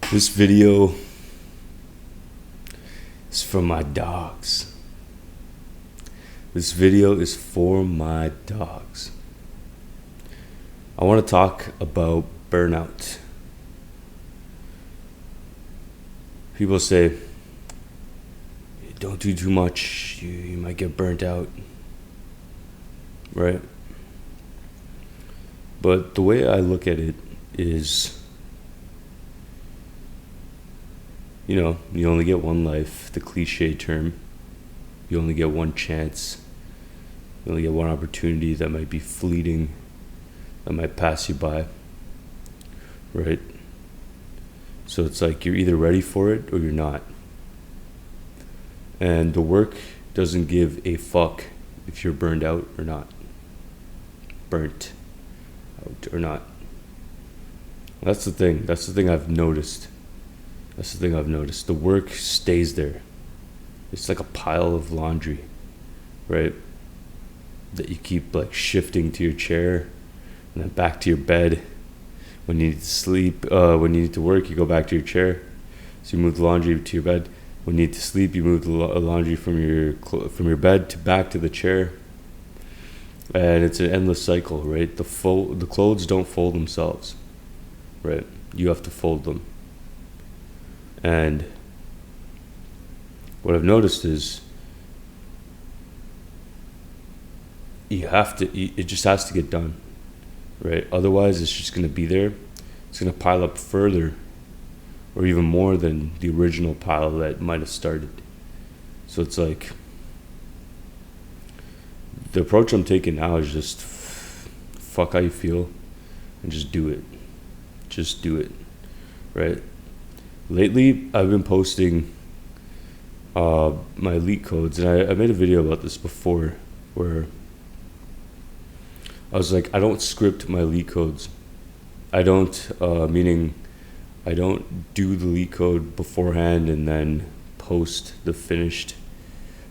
This video is for my dogs. This video is for my dogs. I want to talk about burnout. People say, don't do too much, you might get burnt out, right? But the way I look at it is, you only get one life, the cliche term. You only get one chance. You only get one opportunity that might be fleeting, that might pass you by, right? So it's like you're either ready for it or you're not. And the work doesn't give a fuck if you're burned out or not. Burnt out or not. That's the thing. That's the thing I've noticed. The work stays there. It's like a pile of laundry, right? That you keep like shifting to your chair and then back to your bed. When you need to sleep, when you need to work, you go back to your chair. So you move the laundry to your bed. When you need to sleep, you move the laundry from your bed to back to the chair. And it's an endless cycle, right? The clothes don't fold themselves, right? You have to fold them. And what I've noticed is it just has to get done, right? Otherwise, it's just going to be there. It's going to pile up further or even more than the original pile that might have started. So it's like the approach I'm taking now is just fuck how you feel and just do it. Just do it, right? Lately, I've been posting my elite codes, and I made a video about this before where I was like, I don't script my elite codes. I don't, meaning I don't do the elite code beforehand and then post the finished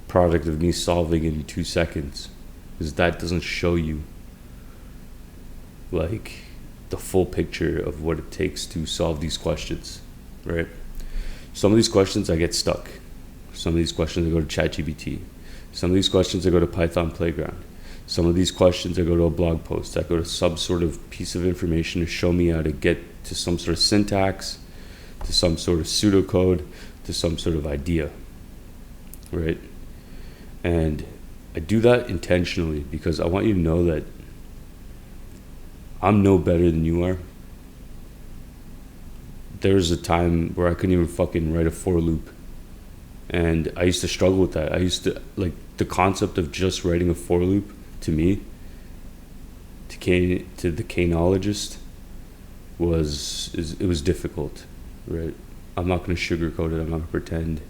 product of me solving in 2 seconds, because that doesn't show you like the full picture of what it takes to solve these questions, right? Some of these questions I get stuck. Some of these questions I go to ChatGPT. Some of these questions I go to Python Playground. Some of these questions I go to a blog post. I go to some sort of piece of information to show me how to get to some sort of syntax, to some sort of pseudocode, to some sort of idea, right? And I do that intentionally because I want you to know that I'm no better than you are. There was a time where I couldn't even fucking write a for loop. And I used to struggle with that. I used to, like, the concept of just writing a for loop, to me, to the TheKaneologist, it was difficult, right? I'm not going to sugarcoat it. I'm not going to pretend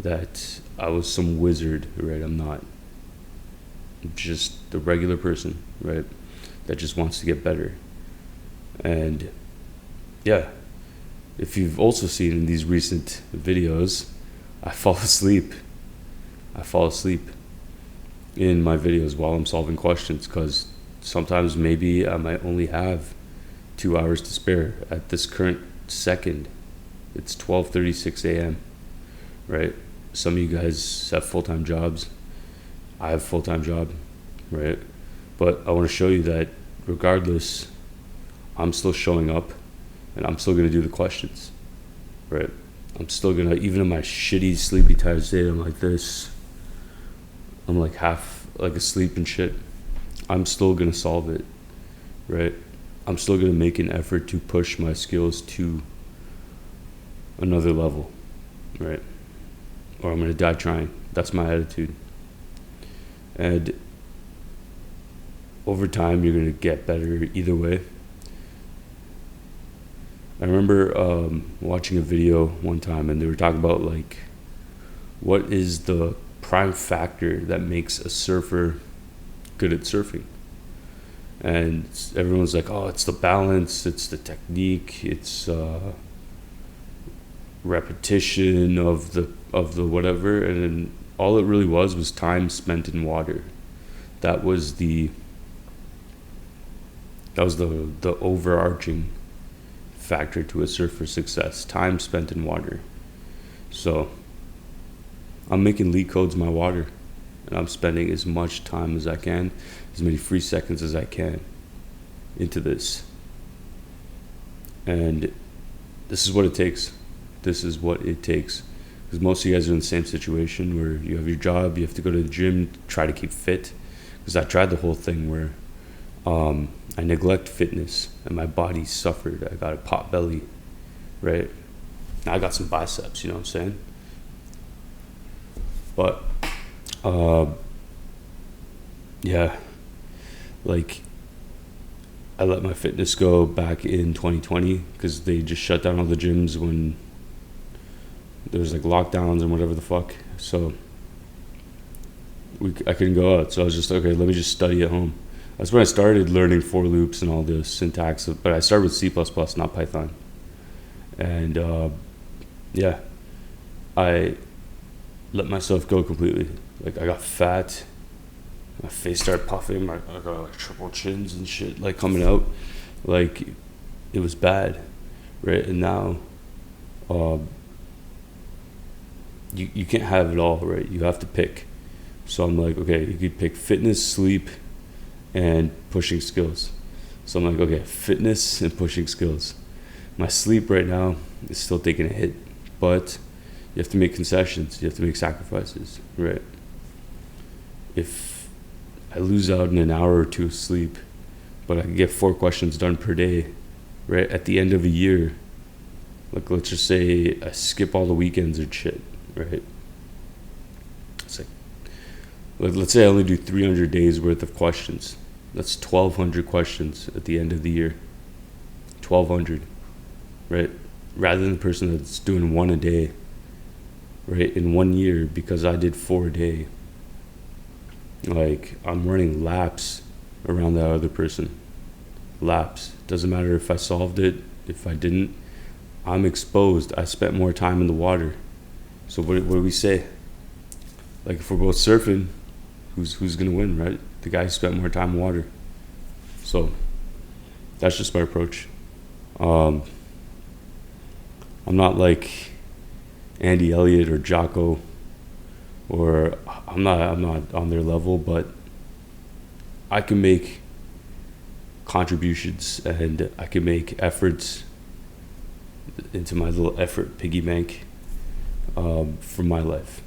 that I was some wizard, right? I'm not. I'm just the regular person, right? That just wants to get better. And yeah, if you've also seen in these recent videos, I fall asleep in my videos while I'm solving questions, because sometimes maybe I might only have 2 hours to spare. At this current second, it's 12:36 a.m., right? Some of you guys have full-time jobs. I have a full-time job, right? But I want to show you that regardless, I'm still showing up and I'm still going to do the questions, right? I'm still going to, even in my shitty, sleepy, tired state, I'm like this. I'm like half like asleep and shit. I'm still going to solve it, right? I'm still going to make an effort to push my skills to another level, right? Or I'm going to die trying. That's my attitude. And over time, you're going to get better either way. I remember watching a video one time, and they were talking about like, what is the prime factor that makes a surfer good at surfing? And everyone's like, oh, it's the balance, it's the technique, it's repetition of the whatever. And then all it really was time spent in water. That was the overarching factor to a surfer's success: time spent in water. So I'm making leak codes my water, and I'm spending as much time as I can, as many free seconds as I can into this. And this is what it takes. This is what it takes. Because most of you guys are in the same situation where you have your job, you have to go to the gym, try to keep fit. Because I tried the whole thing where I neglect fitness and my body suffered. I got a pot belly, right? Now I got some biceps, you know what I'm saying? But, yeah, like, I let my fitness go back in 2020 because they just shut down all the gyms when there was like lockdowns and whatever the fuck. So I couldn't go out. So I was just, okay, let me just study at home. That's when I started learning for loops and all the syntax. But I started with C++, not Python. And yeah, I let myself go completely. Like, I got fat. My face started puffing. I got like triple chins and shit like coming out. Like, it was bad, right? And now, you can't have it all, right? You have to pick. So I'm like, okay, you could pick fitness, sleep, and pushing skills. So I'm like, okay, fitness and pushing skills. My sleep right now is still taking a hit, but you have to make concessions. You have to make sacrifices, right? If I lose out in an hour or two of sleep, but I can get 4 questions done per day, right? At the end of a year, like, let's just say I skip all the weekends and shit, right? It's like, let's say I only do 300 days worth of questions. That's 1,200 questions at the end of the year. 1,200, right? Rather than the person that's doing 1 a day, right? In 1 year, because I did 4 a day. Like, I'm running laps around that other person. Laps. Doesn't matter if I solved it, if I didn't. I'm exposed. I spent more time in the water. So what do we say? Like, if we're both surfing, who's gonna win, right? The guy who spent more time in water. So that's just my approach. I'm not like Andy Elliott or Jocko, or I'm not on their level, but I can make contributions and I can make efforts into my little effort piggy bank for my life.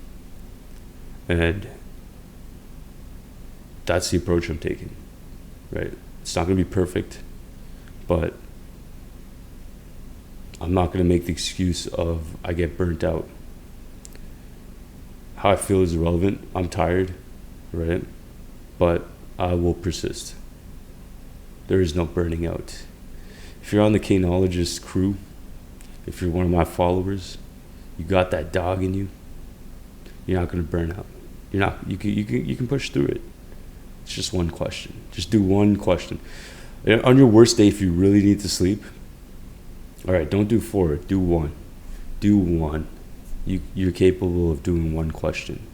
And that's the approach I'm taking, right? It's not going to be perfect, but I'm not going to make the excuse of I get burnt out. How I feel is irrelevant. I'm tired, right? But I will persist. There is no burning out. If you're on the TheKaneologist crew, if you're one of my followers, you got that dog in you, you're not going to burn out. You can push through it. It's just one question. Just do one question. On your worst day, if you really need to sleep, all right, don't do 4, do 1. Do 1. You're capable of doing 1 question.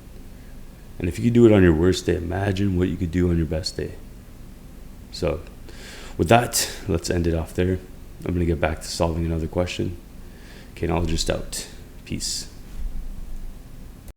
And if you could do it on your worst day, imagine what you could do on your best day. So with that, let's end it off there. I'm going to get back to solving another question. TheKaneologist out. Peace.